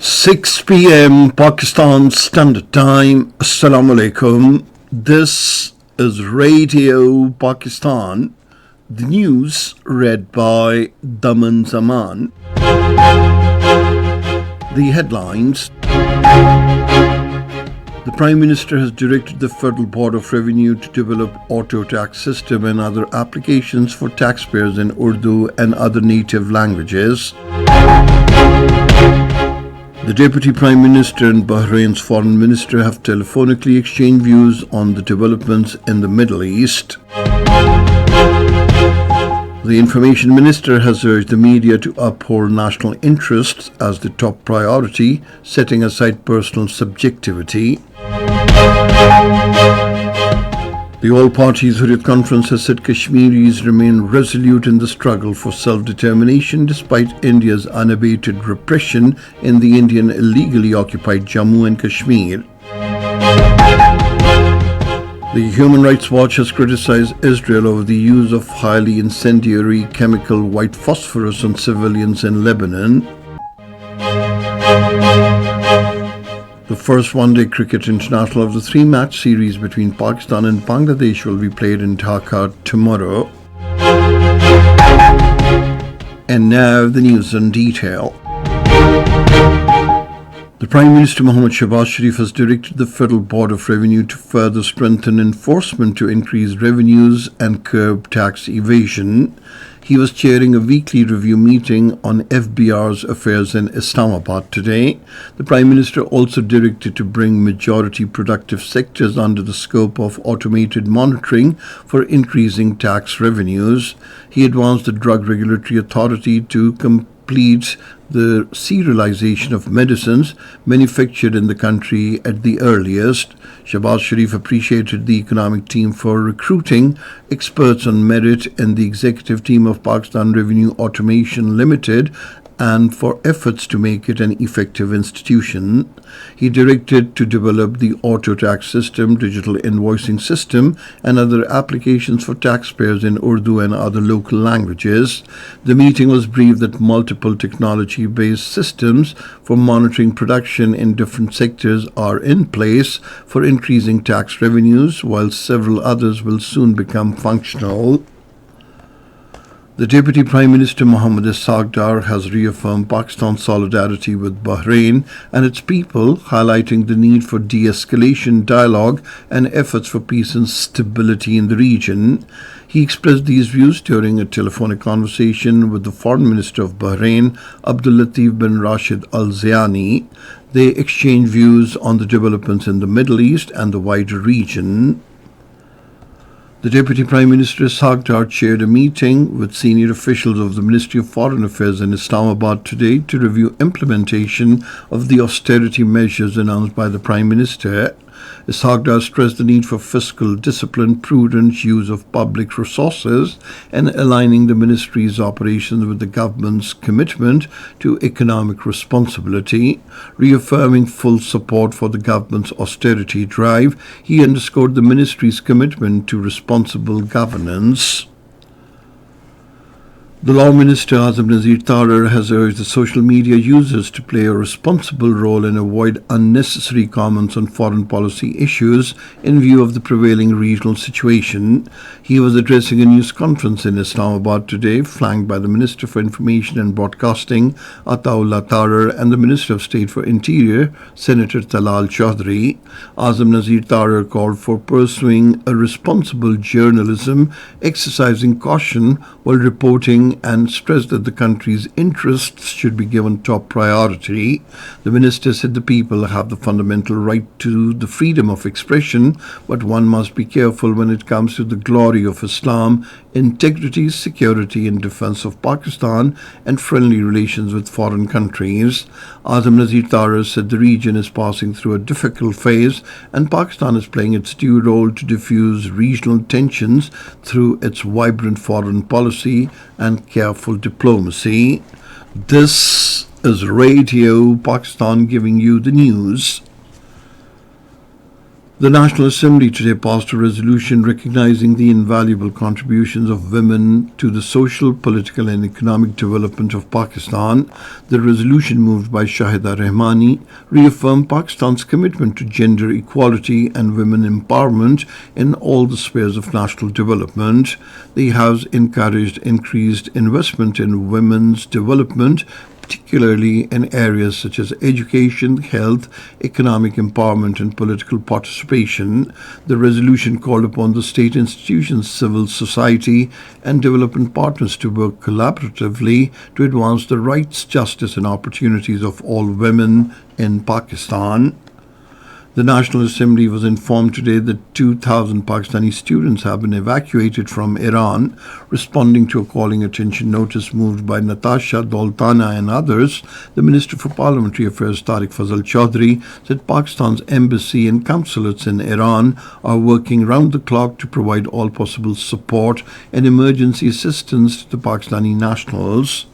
6 p.m. Pakistan Standard Time. Assalamu alaikum. This is Radio Pakistan. The news read by Daman Zaman. The headlines. The Prime Minister has directed the Federal Board of Revenue to develop auto tax system and other applications for taxpayers in Urdu and other native languages. The Deputy Prime Minister and Bahrain's Foreign Minister have telephonically exchanged views on the developments in the Middle East. The Information Minister has urged the media to uphold national interests as the top priority, setting aside personal subjectivity. The All-Parties Hurriyat Conference has said Kashmiris remain resolute in the struggle for self-determination despite India's unabated repression in the Indian illegally occupied Jammu and Kashmir. The Human Rights Watch has criticized Israel over the use of highly incendiary chemical white phosphorus on civilians in Lebanon. The first one-day cricket international of the three-match series between Pakistan and Bangladesh will be played in Dhaka tomorrow. And now the news in detail. The Prime Minister Mohammad Shahbaz Sharif has directed the Federal Board of Revenue to further strengthen enforcement to increase revenues and curb tax evasion. He was chairing a weekly review meeting on FBR's affairs in Islamabad today. The Prime Minister also directed to bring majority productive sectors under the scope of automated monitoring for increasing tax revenues. He advanced the Drug Regulatory Authority to complete the serialization of medicines manufactured in the country at the earliest. Shahbaz Sharif appreciated the economic team for recruiting experts on merit in the executive team of Pakistan Revenue Automation Limited and for efforts to make it an effective institution. He directed to develop the auto tax system, digital invoicing system, and other applications for taxpayers in Urdu and other local languages. The meeting was briefed that multiple technology-based systems for monitoring production in different sectors are in place for increasing tax revenues, while several others will soon become functional. The Deputy Prime Minister Mohammad Ishaq Dar has reaffirmed Pakistan's solidarity with Bahrain and its people, highlighting the need for de-escalation dialogue and efforts for peace and stability in the region. He expressed these views during a telephonic conversation with the Foreign Minister of Bahrain, Abdul Latif bin Rashid Al Zayani. They exchanged views on the developments in the Middle East and the wider region. The Deputy Prime Minister Ishaq Dar chaired a meeting with senior officials of the Ministry of Foreign Affairs in Islamabad today to review implementation of the austerity measures announced by the Prime Minister. Ishaq Dar stressed the need for fiscal discipline, prudent use of public resources, and aligning the ministry's operations with the government's commitment to economic responsibility. Reaffirming full support for the government's austerity drive, he underscored the ministry's commitment to responsible governance. The Law Minister Azam Nazir Tarar has urged the social media users to play a responsible role and avoid unnecessary comments on foreign policy issues in view of the prevailing regional situation. He was addressing a news conference in Islamabad today, flanked by the Minister for Information and Broadcasting, Ataullah Tarar, and the Minister of State for Interior, Senator Talal Chaudhry. Azam Nazir Tarar called for pursuing a responsible journalism, exercising caution while reporting, and stressed that the country's interests should be given top priority. The minister said the people have the fundamental right to the freedom of expression, but one must be careful when it comes to the glory of Islam, integrity, security and defense of Pakistan, and friendly relations with foreign countries. Azam Nazir Tarar said the region is passing through a difficult phase and Pakistan is playing its due role to diffuse regional tensions through its vibrant foreign policy and careful diplomacy. This is Radio Pakistan giving you the news. The National Assembly today passed a resolution recognizing the invaluable contributions of women to the social, political and economic development of Pakistan. The resolution, moved by Shahida Rahmani, reaffirmed Pakistan's commitment to gender equality and women empowerment in all the spheres of national development. The House encouraged increased investment in women's development, particularly in areas such as education, health, economic empowerment, and political participation. The resolution called upon the state institutions, civil society, and development partners to work collaboratively to advance the rights, justice, and opportunities of all women in Pakistan. The National Assembly was informed today that 2,000 Pakistani students have been evacuated from Iran, responding to a calling attention notice moved by Natasha Doltana and others. The Minister for Parliamentary Affairs, Tariq Fazal Chaudhry, said Pakistan's embassy and consulates in Iran are working round the clock to provide all possible support and emergency assistance to the Pakistani nationals.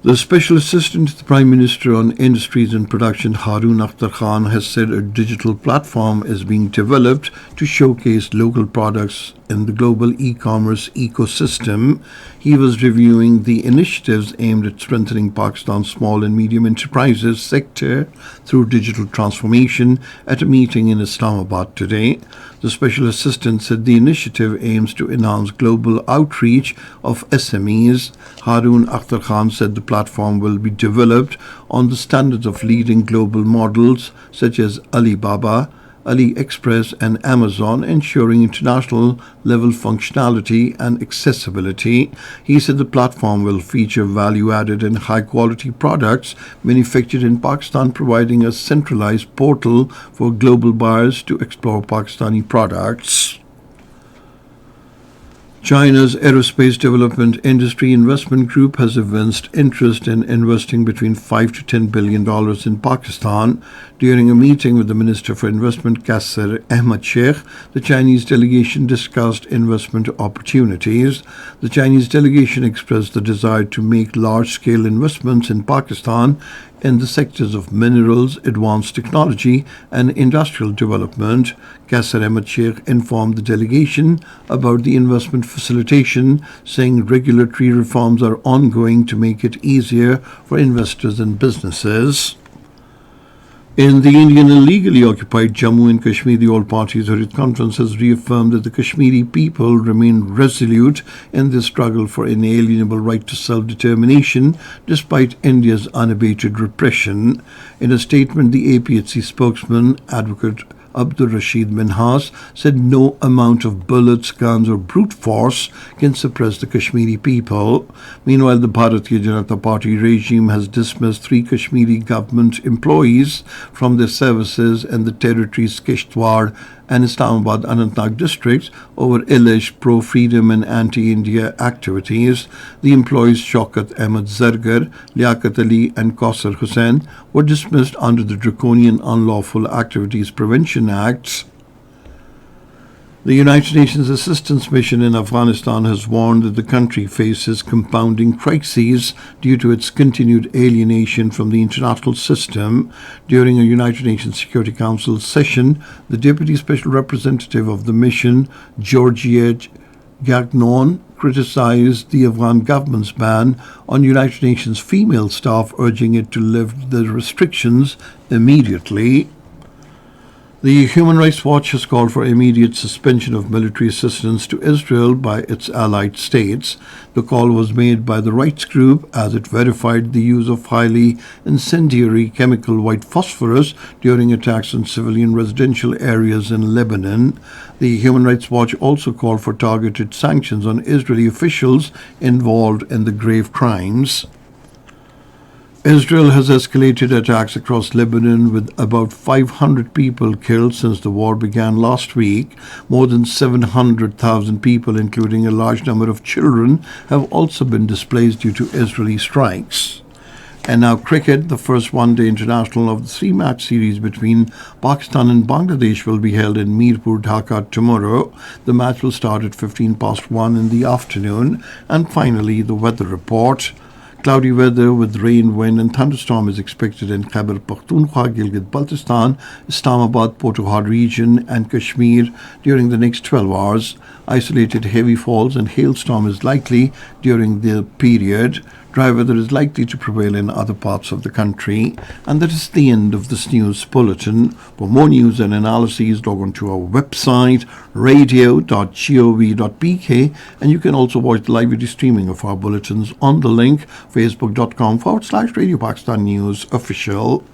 The Special Assistant to the Prime Minister on Industries and Production, Harun Akhtar Khan, has said a digital platform is being developed to showcase local products in the global e-commerce ecosystem. He was reviewing the initiatives aimed at strengthening Pakistan's small and medium enterprises sector through digital transformation at a meeting in Islamabad today. The Special Assistant said the initiative aims to enhance global outreach of SMEs. Harun Akhtar Khan said the platform will be developed on the standards of leading global models such as Alibaba, AliExpress and Amazon, ensuring international level functionality and accessibility. He said the platform will feature value-added and high-quality products manufactured in Pakistan, providing a centralized portal for global buyers to explore Pakistani products. China's Aerospace Development Industry Investment Group has evinced interest in investing between $5 to $10 billion in Pakistan. During a meeting with the Minister for Investment, Qasser Ahmad Sheikh, the Chinese delegation discussed investment opportunities. The Chinese delegation expressed the desire to make large-scale investments in Pakistan in the sectors of minerals, advanced technology, and industrial development. Qasser Ahmad Sheikh informed the delegation about the investment facilitation, saying regulatory reforms are ongoing to make it easier for investors and businesses. In the Indian illegally occupied Jammu and Kashmir, the All-Party Hurriyat Conference has reaffirmed that the Kashmiri people remain resolute in their struggle for inalienable right to self-determination despite India's unabated repression. In a statement, the APHC spokesman, Advocate Abdul Rashid Minhas, said no amount of bullets, guns or brute force can suppress the Kashmiri people. Meanwhile, the Bharatiya Janata Party regime has dismissed 3 Kashmiri government employees from their services in the territories Kishtwar and Islamabad Anantnag districts over alleged pro-freedom and anti-India activities. The employees Shaukat Ahmed Zargar, Liaquat Ali and Kausar Hussain were dismissed under the Draconian Unlawful Activities Prevention Acts. The United Nations Assistance Mission in Afghanistan has warned that the country faces compounding crises due to its continued alienation from the international system. During a United Nations Security Council session, the Deputy Special Representative of the mission, Georgiette Gagnon, criticized the Afghan government's ban on United Nations female staff, urging it to lift the restrictions immediately. The Human Rights Watch has called for immediate suspension of military assistance to Israel by its allied states. The call was made by the rights group as it verified the use of highly incendiary chemical white phosphorus during attacks on civilian residential areas in Lebanon. The Human Rights Watch also called for targeted sanctions on Israeli officials involved in the grave crimes. Israel has escalated attacks across Lebanon with about 500 people killed since the war began last week. More than 700,000 people, including a large number of children, have also been displaced due to Israeli strikes. And now cricket, the first one-day international of the 3-match series between Pakistan and Bangladesh will be held in Mirpur, Dhaka tomorrow. The match will start at 1 in the afternoon. And finally, the weather report. Cloudy weather with rain, wind and thunderstorm is expected in Khyber Pakhtunkhwa, Gilgit-Baltistan, Islamabad, Potawar region and Kashmir during the next 12 hours. Isolated heavy falls and hailstorm is likely during the period. Dry weather is likely to prevail in other parts of the country. And that is the end of this news bulletin. For more news and analyses, log on to our website, radio.gov.pk, and you can also watch the live video streaming of our bulletins on the link facebook.com/Radio Pakistan News Official.